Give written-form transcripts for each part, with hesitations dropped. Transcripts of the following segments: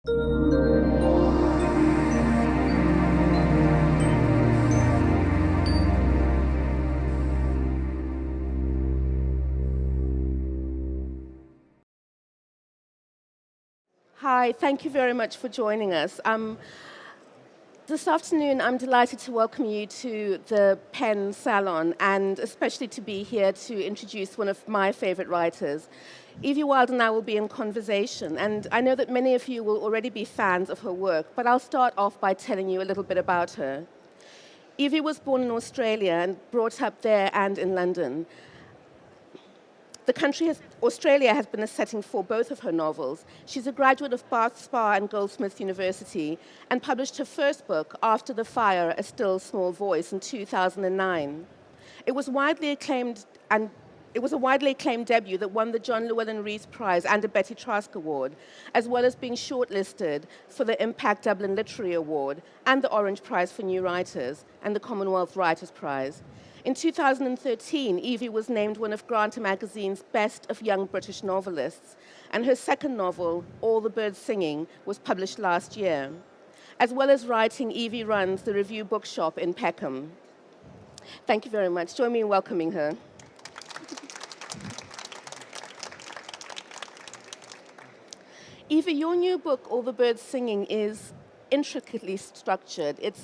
Hi, thank you very much for joining us. This afternoon, I'm delighted to welcome you to the PEN Salon, and especially to be here to introduce one of my favorite writers. Evie Wyld and I will be in conversation, and I know that many of you will already be fans of her work, but I'll start off by telling you a little bit about her. Evie was born in Australia and brought up there and in London. Australia has been a setting for both of her novels. She's a graduate of Bath Spa and Goldsmiths University and published her first book, After the Fire, A Still Small Voice, in 2009. It was a widely acclaimed debut that won the John Llewellyn Rhys Prize and a Betty Trask Award, as well as being shortlisted for the Impact Dublin Literary Award and the Orange Prize for New Writers and the Commonwealth Writers' Prize. In 2013, Evie was named one of Granta magazine's best of young British novelists, and her second novel, All the Birds Singing, was published last year. As well as writing, Evie runs the review bookshop in Peckham. Thank you very much. Join me in welcoming her. Evie, your new book, All the Birds Singing, is intricately structured. It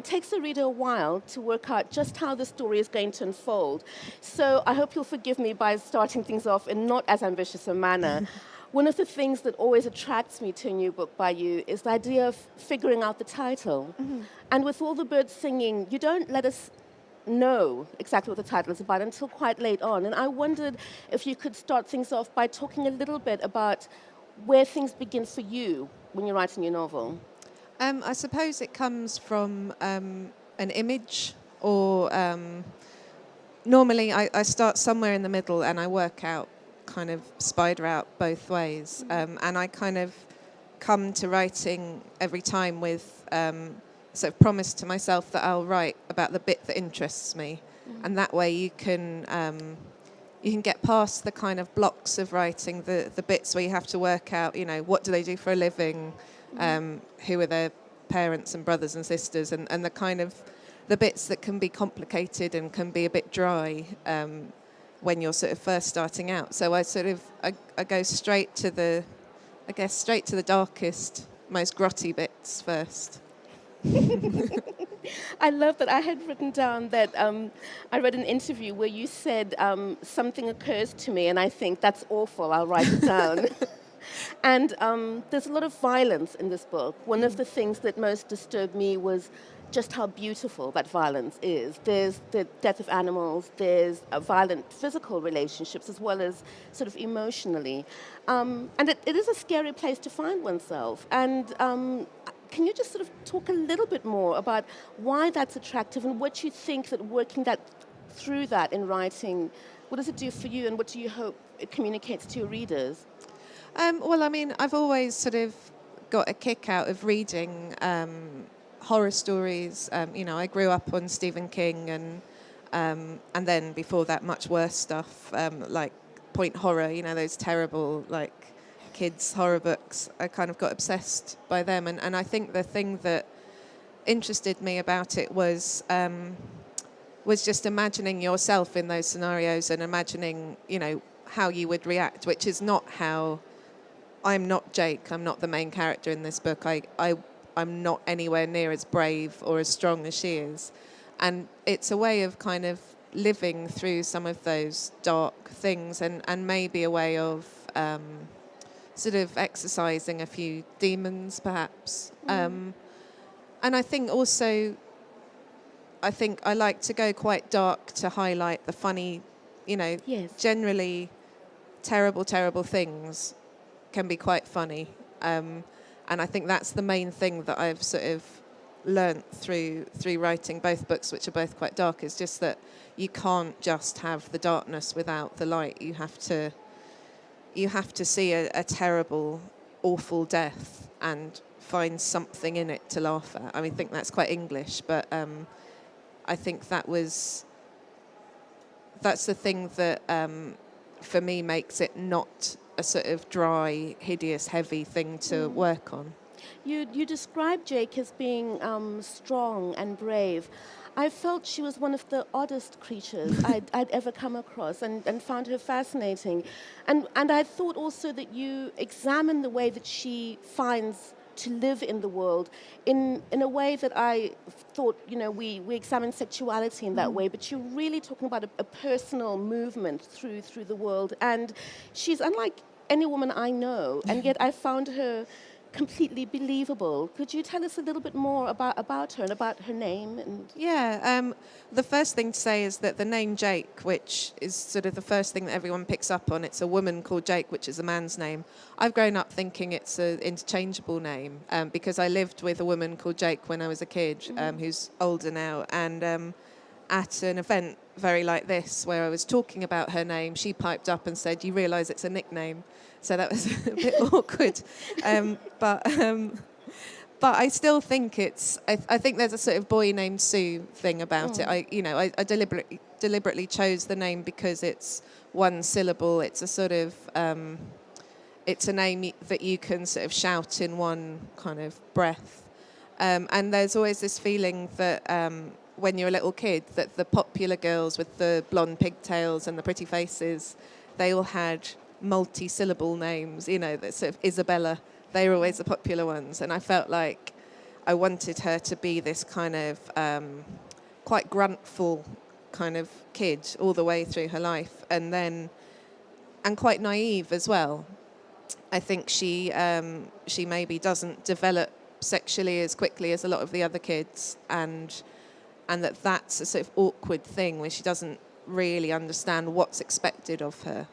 takes the reader a while to work out just how the story is going to unfold. So I hope you'll forgive me by starting things off in not as ambitious a manner. One of the things that always attracts me to a new book by you is the idea of figuring out the title. Mm-hmm. And with All the Birds Singing, you don't let us know exactly what the title is about until quite late on. And I wondered if you could start things off by talking a little bit about where things begin for you when you're writing your novel. I suppose it comes from an image, or normally I start somewhere in the middle and I work out, kind of spider out both ways. And I kind of come to writing every time with sort of promise to myself that I'll write about the bit that interests me. And that way you can get past the kind of blocks of writing, the bits where you have to work out, what do they do for a living, who are their parents and brothers and sisters, and the kind of the bits that can be complicated and can be a bit dry when you're sort of first starting out. So I go straight to the darkest, most grotty bits first. I love that. I had written down that I read an interview where you said something occurs to me and I think that's awful, I'll write it down. And there's a lot of violence in this book. One of the things that most disturbed me was just how beautiful that violence is. There's the death of animals, there's violent physical relationships as well as sort of emotionally. And it is a scary place to find oneself. And can you just sort of talk a little bit more about why that's attractive and what you think that working that through that in writing, what does it do for you and what do you hope it communicates to your readers? Well, I mean, I've always sort of got a kick out of reading horror stories. I grew up on Stephen King and then before that, much worse stuff like Point Horror. Those terrible kids horror books. I kind of got obsessed by them, and I think the thing that interested me about it was just imagining yourself in those scenarios and imagining how you would react, which is not how. I'm not Jake. I'm not the main character in this book. I'm not anywhere near as brave or as strong as she is. And it's a way of kind of living through some of those dark things and maybe a way of sort of exercising a few demons, perhaps. And I think also, I like to go quite dark to highlight the funny, Yes. Generally terrible, terrible things can be quite funny. And I think that's the main thing that I've sort of learnt through writing both books, which are both quite dark, is just that you can't just have the darkness without the light. You have to see a terrible, awful death and find something in it to laugh at. I think that's quite English, but I think that's the thing that for me makes it not a sort of dry, hideous, heavy thing to work on. You described Jake as being strong and brave. I felt she was one of the oddest creatures I'd ever come across, and found her fascinating. And I thought also that you examine the way that she finds to live in the world in a way that I thought, we examine sexuality in that way, but you're really talking about a personal movement through the world. And she's unlike any woman I know, and yet I found her completely believable. Could you tell us a little bit more about her and about her name? And Yeah, the first thing to say is that the name Jake, which is sort of the first thing that everyone picks up on, it's a woman called Jake, which is a man's name. I've grown up thinking it's an interchangeable name because I lived with a woman called Jake when I was a kid, who's older now, and at an event very like this where I was talking about her name, she piped up and said, "You realise it's a nickname." So that was a bit awkward. But I still think I think there's a sort of boy named Sue thing about it. I deliberately chose the name because it's one syllable. It's a sort of, it's a name that you can sort of shout in one kind of breath. And there's always this feeling that when you're a little kid, that the popular girls with the blonde pigtails and the pretty faces, they all had multi-syllable names, that sort of Isabella. They were always the popular ones. And I felt like I wanted her to be this kind of quite gruntful kind of kid all the way through her life. And quite naive as well. I think she maybe doesn't develop sexually as quickly as a lot of the other kids. And that's a sort of awkward thing where she doesn't really understand what's expected of her.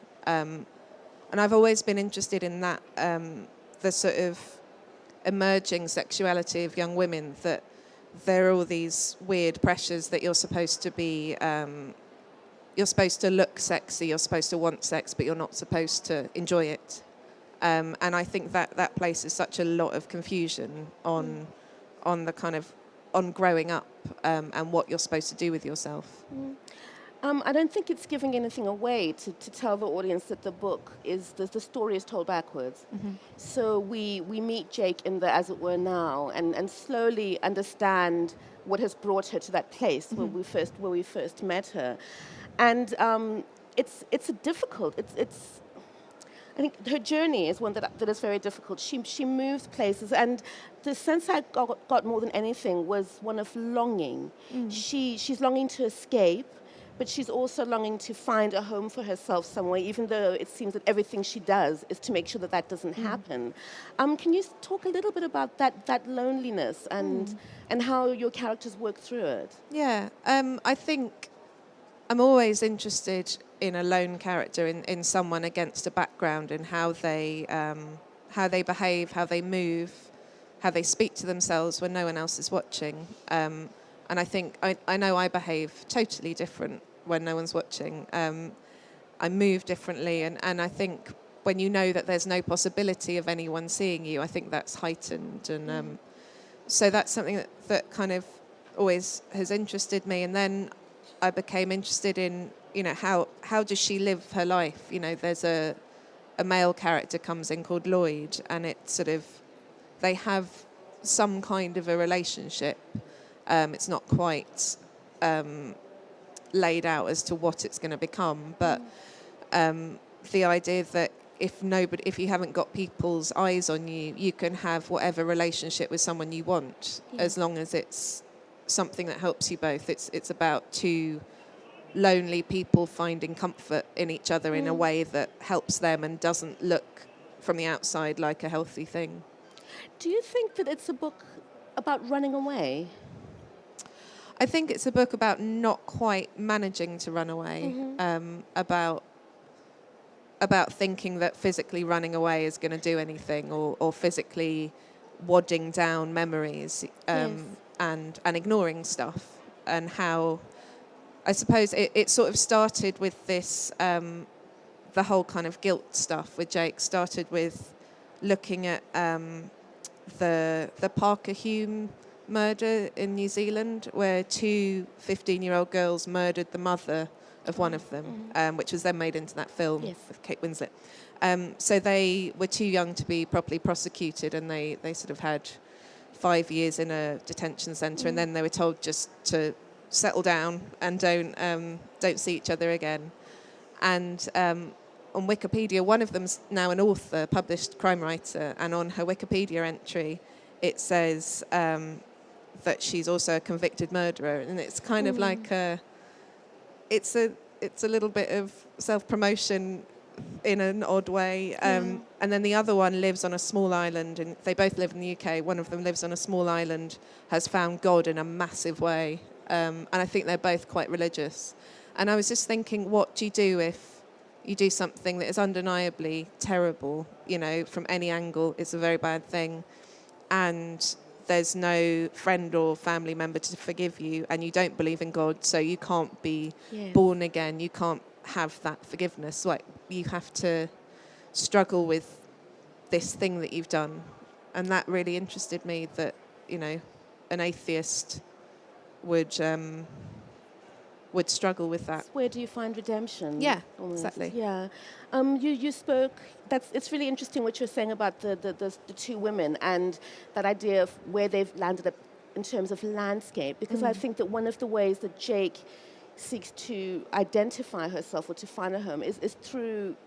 And I've always been interested in that, the sort of emerging sexuality of young women, that there are all these weird pressures that you're supposed to be, you're supposed to look sexy, you're supposed to want sex, but you're not supposed to enjoy it. And I think that places such a lot of confusion on the kind of, on growing up and what you're supposed to do with yourself. I don't think it's giving anything away to tell the audience that the book is, the story is told backwards. So we meet Jake in the as it were now, and slowly understand what has brought her to that place where we first met her. And it's a difficult, I think her journey is one that is very difficult. She moves places, and the sense I got more than anything was one of longing. She's longing to escape, but she's also longing to find a home for herself somewhere, even though it seems that everything she does is to make sure that doesn't happen. Can you talk a little bit about that loneliness and how your characters work through it? Yeah, I think I'm always interested in a lone character, in someone against a background, in how they behave, how they move, how they speak to themselves when no one else is watching. And I think I know I behave totally different when no one's watching. I move differently, and I think when you know that there's no possibility of anyone seeing you, I think that's heightened. And so that's something that kind of always has interested me. And then I became interested in, how does she live her life? There's a male character comes in called Lloyd, and it sort of, they have some kind of a relationship. It's not quite laid out as to what it's going to become, but the idea that if you haven't got people's eyes on you, you can have whatever relationship with someone you want, as long as it's something that helps you both. It's about two lonely people finding comfort in each other in a way that helps them and doesn't look from the outside like a healthy thing. Do you think that it's a book about running away? I think it's a book about not quite managing to run away, about thinking that physically running away is going to do anything, or physically wadding down memories and ignoring stuff, and how I suppose it sort of started with this, the whole kind of guilt stuff with Jake started with looking at the Parker Hume murder in New Zealand, where two 15-year-old girls murdered the mother of one of them, which was then made into that film Yes. with Kate Winslet. So they were too young to be properly prosecuted, and they sort of had 5 years in a detention centre, and then they were told just to settle down and don't see each other again. And on Wikipedia, one of them's now an author, published crime writer, and on her Wikipedia entry, it says that she's also a convicted murderer, and it's kind of like it's a little bit of self-promotion in an odd way. And then the other one lives on a small island, and they both live in the UK. One of them lives on a small island, has found God in a massive way, and I think they're both quite religious. And I was just thinking, what do you do if you do something that is undeniably terrible, from any angle, it's a very bad thing, and there's no friend or family member to forgive you, and you don't believe in God, so you can't be born again, you can't have that forgiveness. Like, you have to struggle with this thing that you've done. And that really interested me, that, an atheist would struggle with that. Where do you find redemption? Yeah, almost. exactly. Yeah. You spoke, it's really interesting what you're saying about the two women and that idea of where they've landed up in terms of landscape, because I think that one of the ways that Jake seeks to identify herself or to find a home is through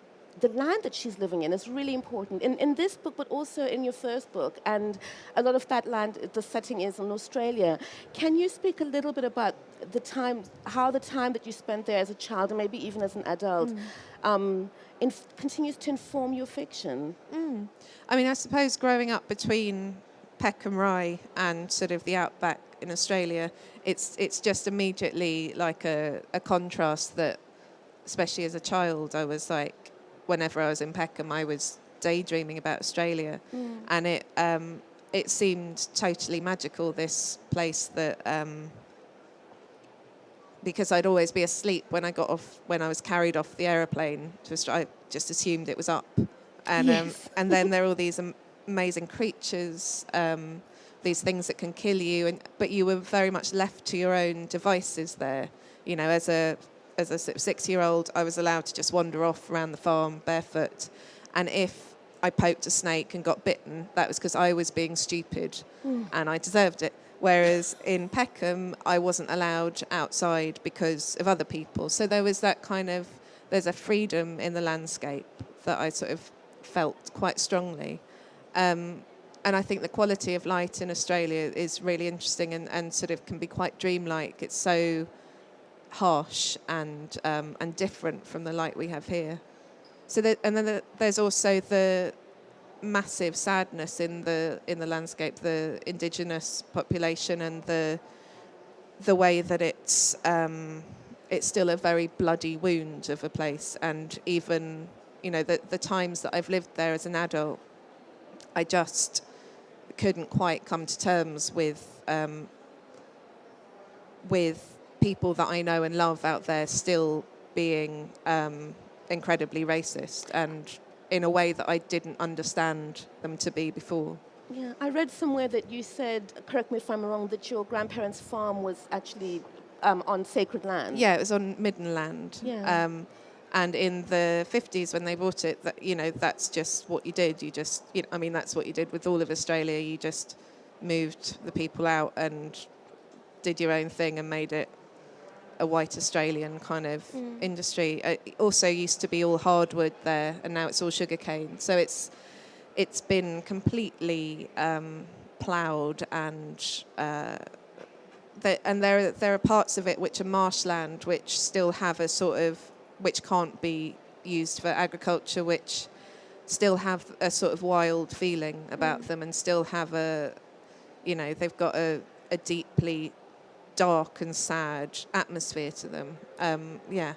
the land that she's living in. Is really important in this book, but also in your first book. And a lot of that land, the setting is in Australia. Can you speak a little bit about how the time that you spent there as a child, and maybe even as an adult, continues to inform your fiction? I mean, I suppose growing up between Peckham Rye and sort of the outback in Australia, it's just immediately like a contrast that, especially as a child, I was like, whenever I was in Peckham, I was daydreaming about Australia, and it seemed totally magical, this place that, because I'd always be asleep when I was carried off the aeroplane to Australia. I just assumed it was up, and and then there are all these amazing creatures, these things that can kill you, but you were very much left to your own devices there. As a sort of 6-year-old, I was allowed to just wander off around the farm barefoot, and if I poked a snake and got bitten, that was because I was being stupid, and I deserved it. Whereas in Peckham, I wasn't allowed outside because of other people. So there was that there's a freedom in the landscape that I sort of felt quite strongly. And I think the quality of light in Australia is really interesting and sort of can be quite dreamlike. It's so harsh and different from the light we have here. So then there's also the massive sadness in the landscape, the indigenous population, and the way that it's still a very bloody wound of a place. And even the times that I've lived there as an adult, I just couldn't quite come to terms with people that I know and love out there still being incredibly racist, and in a way that I didn't understand them to be before. Yeah, I read somewhere that you said, correct me if I'm wrong, that your grandparents' farm was actually on sacred land. Yeah, it was on Midden land. Yeah. And in the 50s when they bought it, that's just what you did. You just, that's what you did with all of Australia. You just moved the people out and did your own thing and made it a white Australian kind of industry. It also used to be all hardwood there, and now it's all sugarcane. So it's been completely ploughed, and there are parts of it which are marshland, which still have which can't be used for agriculture, which still have a sort of wild feeling about them, and still have they've got a deeply dark and sad atmosphere to them. Yeah.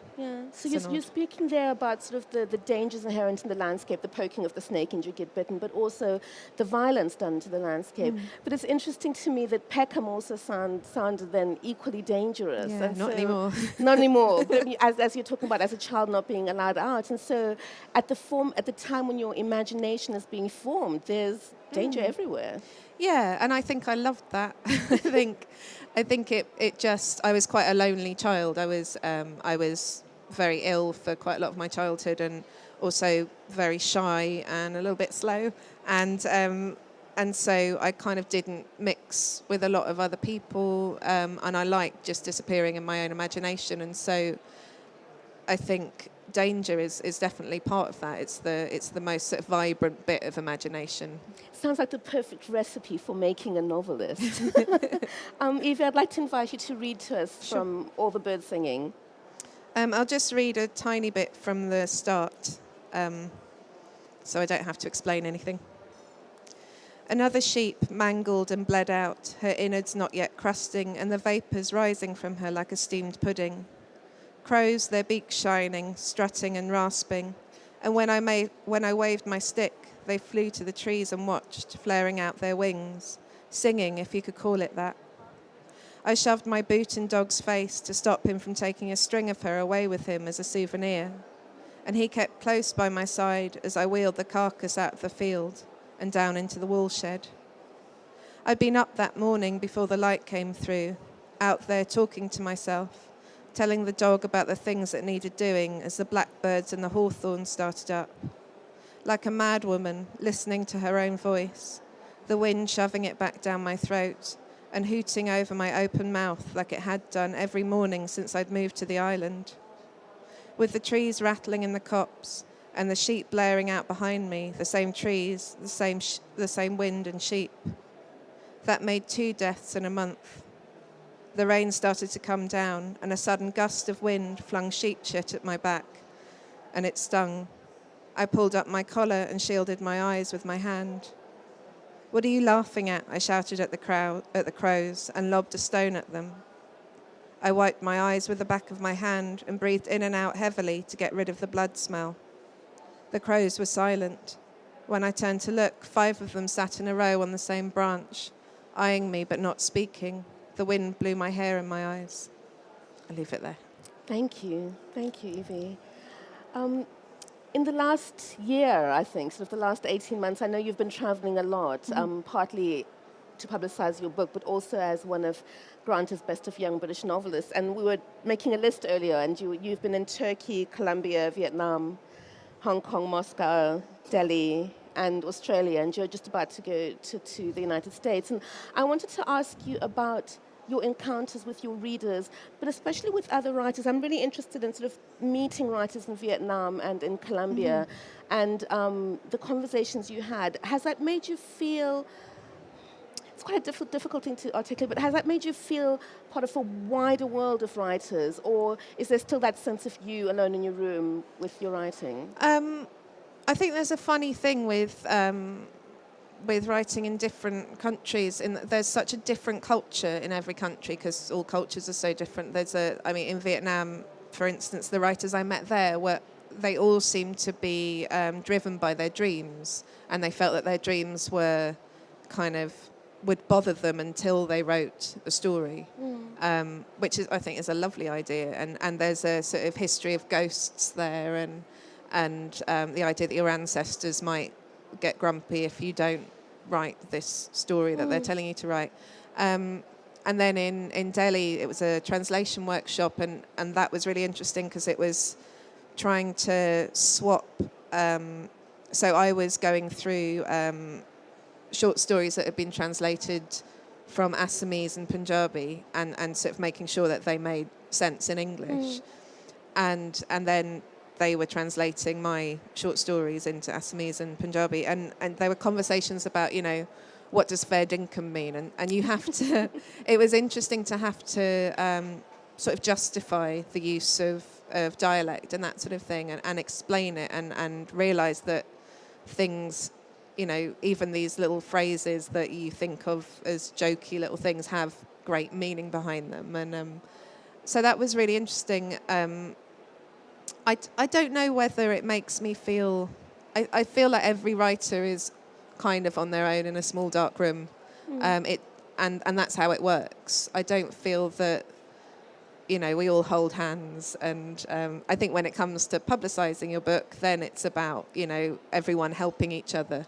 So you're speaking there about sort of the dangers inherent in the landscape, the poking of the snake and you get bitten, but also the violence done to the landscape. But it's interesting to me that Peckham also sounded then equally dangerous. Yeah, and not anymore. Not anymore. But as you're talking about as a child not being allowed out, and so at the time when your imagination is being formed, there's danger everywhere. Yeah, and I think I loved that. I think it just, I was quite a lonely child. I was very ill for quite a lot of my childhood, and also very shy and a little bit slow, and so I kind of didn't mix with a lot of other people, and I liked just disappearing in my own imagination. And so I think danger is definitely part of that. It's the most sort of vibrant bit of imagination. Sounds like the perfect recipe for making a novelist. Evie, I'd like to invite you to read to us from All the Birds Singing. I'll just read a tiny bit from the start, so I don't have to explain anything. Another sheep, mangled and bled out, her innards not yet crusting, and the vapours rising from her like a steamed pudding. Crows, their beaks shining, strutting and rasping, and when I waved my stick, they flew to the trees and watched, flaring out their wings, singing, if you could call it that. I shoved my boot in Dog's face to stop him from taking a string of her away with him as a souvenir, and he kept close by my side as I wheeled the carcass out of the field and down into the wool shed. I'd been up that morning before the light came through, out there talking to myself, telling the dog about the things that needed doing as the blackbirds and the hawthorns started up. Like a madwoman, listening to her own voice, the wind shoving it back down my throat and hooting over my open mouth like it had done every morning since I'd moved to the island. With the trees rattling in the copse and the sheep blaring out behind me, the same trees, the same wind and sheep. That made 2 deaths in a month. The rain started to come down, and a sudden gust of wind flung sheep shit at my back, and it stung. I pulled up my collar and shielded my eyes with my hand. "What are you laughing at?" I shouted at the crows, and lobbed a stone at them. I wiped my eyes with the back of my hand and breathed in and out heavily to get rid of the blood smell. The crows were silent. When I turned to look, 5 of them sat in a row on the same branch, eyeing me but not speaking. The wind blew my hair in my eyes. I'll leave it there. Thank you, Evie. In the last year, I think, sort of the last 18 months, I know you've been traveling a lot, partly to publicize your book, but also as one of Granta's Best of Young British Novelists. And we were making a list earlier, and you've been in Turkey, Colombia, Vietnam, Hong Kong, Moscow, Delhi, and Australia, and you're just about to go to the United States. And I wanted to ask you about your encounters with your readers, but especially with other writers. I'm really interested in sort of meeting writers in Vietnam and in Colombia, and the conversations you had. Has that made you feel, it's quite a difficult thing to articulate, but has that made you feel part of a wider world of writers, or is there still that sense of you alone in your room with your writing? I think there's a funny thing with writing in different countries, in that there's such a different culture in every country because all cultures are so different. In Vietnam, for instance, the writers I met there they all seemed to be driven by their dreams, and they felt that their dreams were would bother them until they wrote a story, which I think is a lovely idea. And there's a sort of history of ghosts there, and the idea that your ancestors might get grumpy if you don't write this story that they're telling you to write. And then in Delhi, it was a translation workshop, and that was really interesting because it was trying to swap. So I was going through short stories that had been translated from Assamese and Punjabi, and sort of making sure that they made sense in English. And then they were translating my short stories into Assamese and Punjabi, and there were conversations about, what does fair dinkum mean? And you have to, it was interesting to have to sort of justify the use of dialect and that sort of thing, and explain it, and realise that things, even these little phrases that you think of as jokey little things have great meaning behind them. And so that was really interesting. I don't know whether it makes me feel... I feel like every writer is kind of on their own in a small dark room. And that's how it works. I don't feel that, we all hold hands. And I think when it comes to publicising your book, then it's about, everyone helping each other.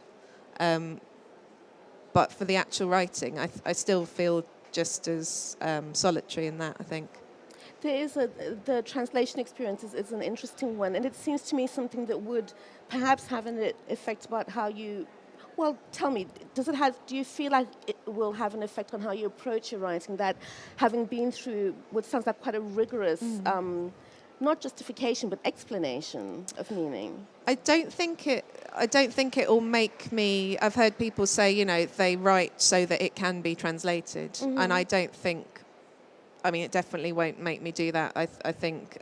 But for the actual writing, I still feel just as solitary in that, I think. There is the translation experience is an interesting one, and it seems to me something that would perhaps have an effect about how you. Well, tell me, do you feel like it will have an effect on how you approach your writing? That having been through what sounds like quite a rigorous, not justification but explanation of meaning. I don't think it will make me. I've heard people say, they write so that it can be translated, and I don't think. I mean, it definitely won't make me do that. I think,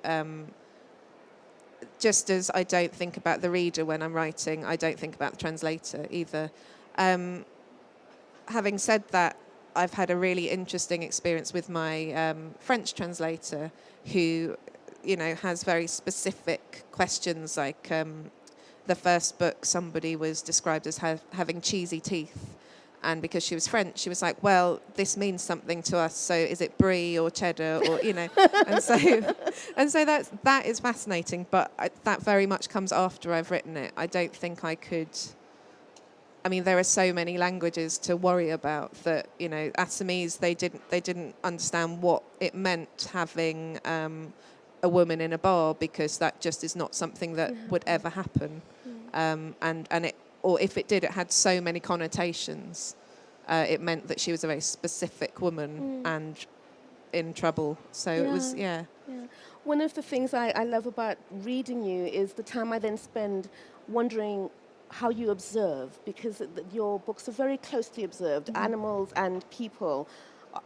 just as I don't think about the reader when I'm writing, I don't think about the translator either. Having said that, I've had a really interesting experience with my French translator, who, has very specific questions. Like the first book, somebody was described as having cheesy teeth. And because she was French, she was like, well, this means something to us. So is it brie or cheddar or, and so that is fascinating. But that very much comes after I've written it. I don't think I could. I mean, there are so many languages to worry about that, Assamese, they didn't understand what it meant having a woman in a bar, because that just is not something that would ever happen. Or if it did, it had so many connotations. It meant that she was a very specific woman and in trouble. So it was, yeah. One of the things I love about reading you is the time I then spend wondering how you observe, because your books are very closely observed. Animals and people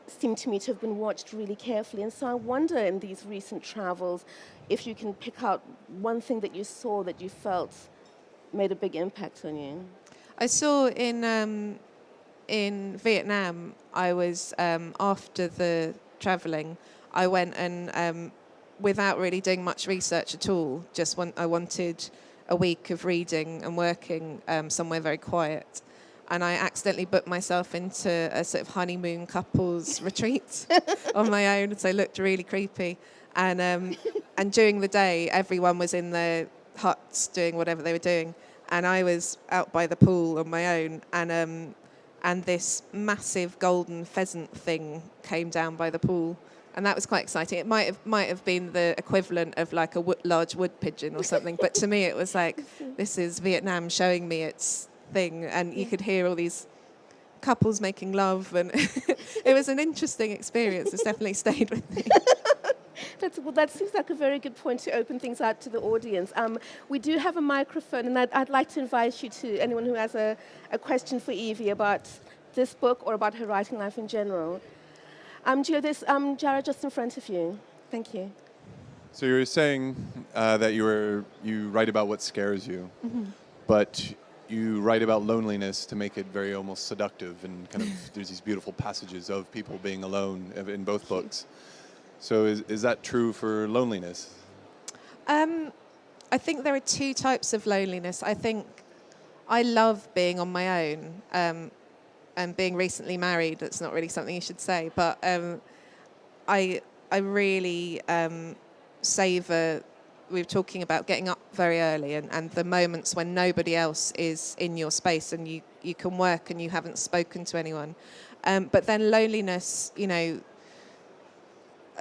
seem to me to have been watched really carefully. And so I wonder in these recent travels if you can pick out one thing that you saw that you felt made a big impact on you. I saw in Vietnam, I was, after the travelling, I went and, without really doing much research at all, I wanted a week of reading and working somewhere very quiet. And I accidentally booked myself into a sort of honeymoon couples retreat on my own, so it looked really creepy. And during the day, everyone was in their huts doing whatever they were doing, and I was out by the pool on my own, and this massive golden pheasant thing came down by the pool, and that was quite exciting. It might have been the equivalent of like a large wood pigeon or something, but to me it was like, this is Vietnam showing me its thing, and you could hear all these couples making love, and it was an interesting experience. It's definitely stayed with me. That seems like a very good point to open things out to the audience. We do have a microphone, and I'd like to invite you to anyone who has a question for Evie about this book or about her writing life in general. Gio, there's Jared just in front of you. Thank you. So you were saying that you write about what scares you, but you write about loneliness to make it very almost seductive, and kind of there's these beautiful passages of people being alone in both books. So is that true for loneliness? I think there are two types of loneliness. I think I love being on my own, and being recently married. That's not really something you should say, but I really savour. We were talking about getting up very early and the moments when nobody else is in your space and you can work and you haven't spoken to anyone. But then loneliness,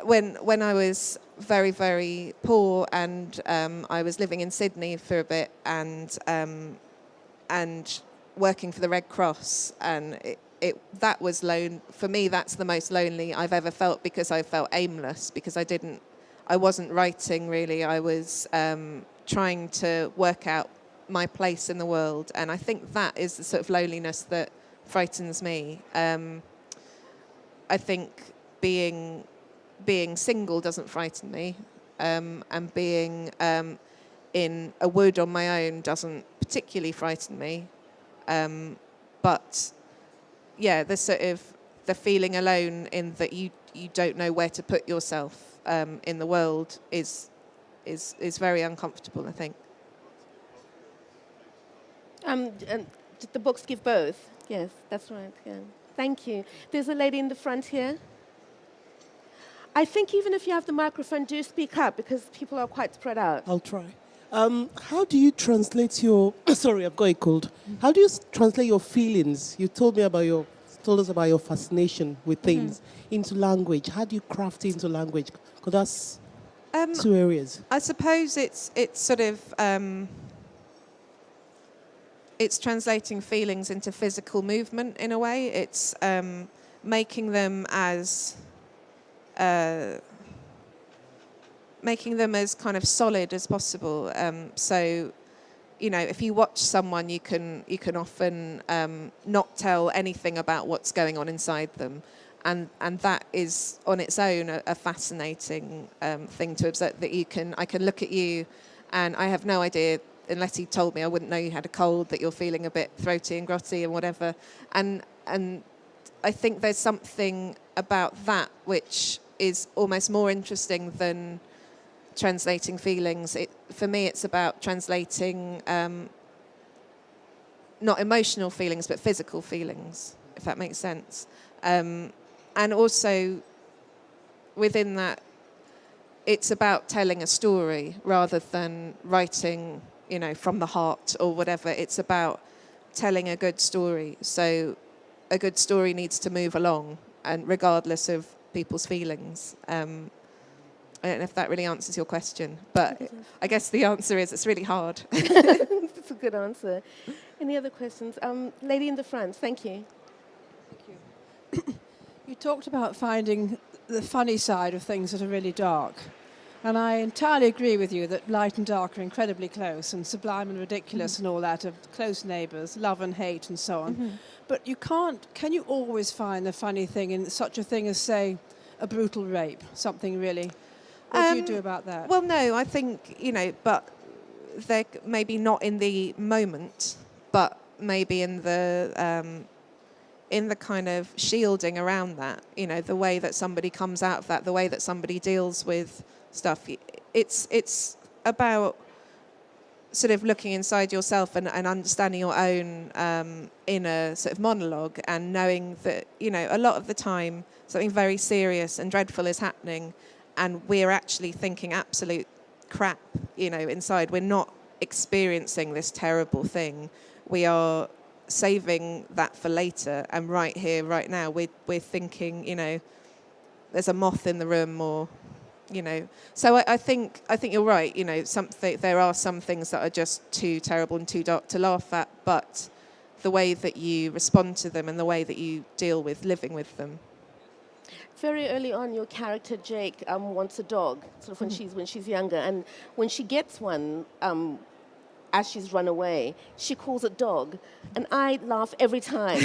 when I was very, very poor and I was living in Sydney for a bit and working for the Red Cross, and that was for me. That's the most lonely I've ever felt, because I felt aimless, because I wasn't writing really. I was trying to work out my place in the world, and I think that is the sort of loneliness that frightens me. I think being single doesn't frighten me, and being in a wood on my own doesn't particularly frighten me. But yeah, the feeling alone in that you don't know where to put yourself in the world is very uncomfortable, I think. And the books give both. Yes, that's right. Yeah. Thank you. There's a lady in the front here. I think even if you have the microphone, do speak up, because people are quite spread out. I'll try. How do you translate your... Sorry, I've got a cold. How do you translate your feelings? You told us about your fascination with things into language. How do you craft it into language? Because that's two areas. I suppose it's sort of it's translating feelings into physical movement in a way. It's making them as kind of solid as possible. So, you know, if you watch someone, you can often not tell anything about what's going on inside them, and that is on its own a fascinating thing to observe. That I can look at you, and I have no idea, unless he told me, I wouldn't know you had a cold, that you're feeling a bit throaty and grotty and whatever. And I think there's something about that which is almost more interesting than translating feelings. For me, it's about translating not emotional feelings, but physical feelings, if that makes sense. And also, within that, it's about telling a story rather than writing, you know, from the heart or whatever. It's about telling a good story. So a good story needs to move along, and regardless of people's feelings. I don't know if that really answers your question, but I guess the answer is it's really hard. That's a good answer. Any other questions? Lady in the front, thank you. Thank you. You talked about finding the funny side of things that are really dark. And I entirely agree with you that light and dark are incredibly close, and sublime and ridiculous and all that are close neighbours, love and hate and so on. But can you always find the funny thing in such a thing as, say, a brutal rape, something really? What do you do about that? Well, no, I think, you know, but they're maybe not in the moment, but maybe in the kind of shielding around that, you know, the way that somebody comes out of that, the way that somebody deals with stuff. It's about sort of looking inside yourself and understanding your own inner sort of monologue, and knowing that, you know, a lot of the time something very serious and dreadful is happening, and we're actually thinking absolute crap, you know, inside. We're not experiencing this terrible thing. We are saving that for later, and right here, right now, we're thinking, you know, there's a moth in the room, or, you know. So I think you're right. You know, there are some things that are just too terrible and too dark to laugh at, but the way that you respond to them and the way that you deal with living with them. Very early on, your character Jake wants a dog, sort of when she's younger, and when she gets one, as she's run away, she calls it dog, and I laugh every time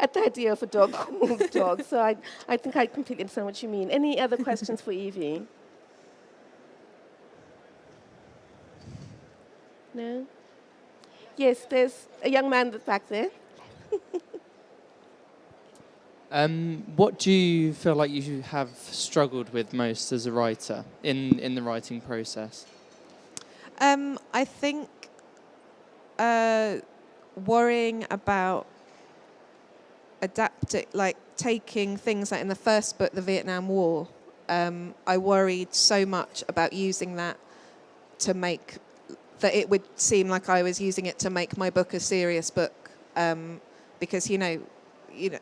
at the idea of a dog called dog. So I think I completely understand what you mean. Any other questions for Evie? No? Yes, there's a young man back there. What do you feel like you have struggled with most as a writer in the writing process? I think worrying about taking things like in the first book, the Vietnam War. I worried so much about using that to make that it would seem like I was using it to make my book a serious book, because you know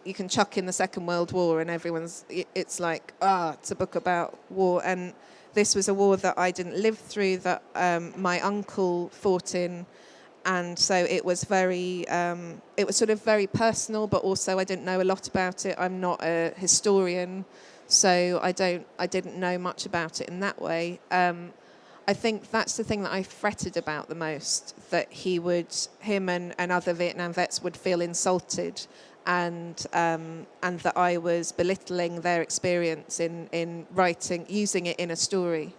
you can chuck in the Second World War and it's like, it's a book about war, and this was a war that I didn't live through, that my uncle fought in, and so it was sort of very personal, but also I didn't know a lot about it. I'm not a historian, so I didn't know much about it in that way. I think that's the thing that I fretted about the most, that him and other Vietnam vets would feel insulted, and that I was belittling their experience in writing, using it in a story.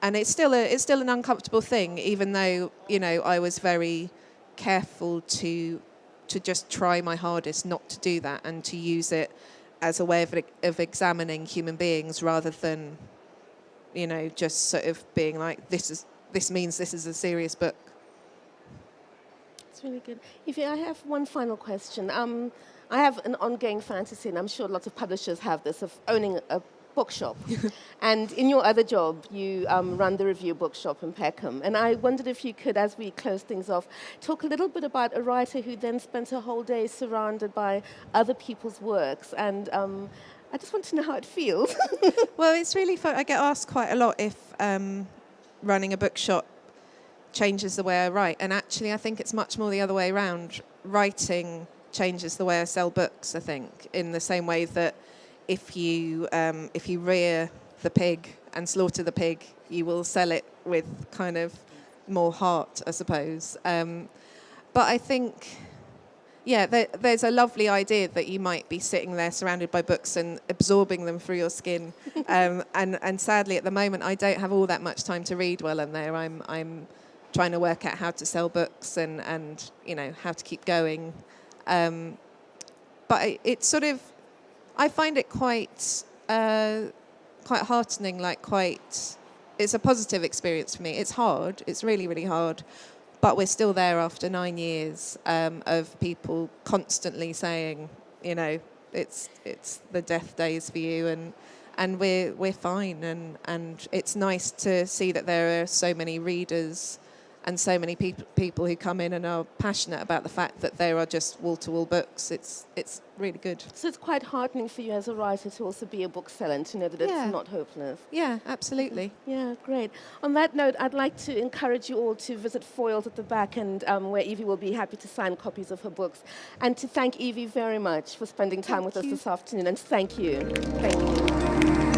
And it's still an uncomfortable thing, even though, you know, I was very careful to just try my hardest not to do that, and to use it as a way of examining human beings, rather than, you know, just sort of being like, this means this is a serious book. It's really good. Evie, I have one final question. I have an ongoing fantasy, and I'm sure lots of publishers have this, of owning a bookshop. And in your other job, you run the review bookshop in Peckham. And I wondered if you could, as we close things off, talk a little bit about a writer who then spent her whole day surrounded by other people's works. And I just want to know how it feels. Well, it's really fun. I get asked quite a lot if running a bookshop changes the way I write. And actually, I think it's much more the other way around. Writing changes the way I sell books, I think, in the same way that if you rear the pig and slaughter the pig, you will sell it with kind of more heart, I suppose. But I think, yeah, there's a lovely idea that you might be sitting there surrounded by books and absorbing them through your skin. And sadly, at the moment, I don't have all that much time to read while I'm there. I'm trying to work out how to sell books and you know, how to keep going. But it's sort of, I find it quite heartening, it's a positive experience for me. It's hard, it's really, really hard, but we're still there after 9 years of people constantly saying, you know, it's the death days for you, and we're fine, and it's nice to see that there are so many readers and so many people who come in and are passionate about the fact that there are just wall-to-wall books. It's really good. So it's quite heartening for you as a writer to also be a bookseller and to know that it's not hopeless. Yeah, absolutely. Yeah, great. On that note, I'd like to encourage you all to visit Foyles at the back, and where Evie will be happy to sign copies of her books. And to thank Evie very much for spending time with us this afternoon. And thank you. Thank you.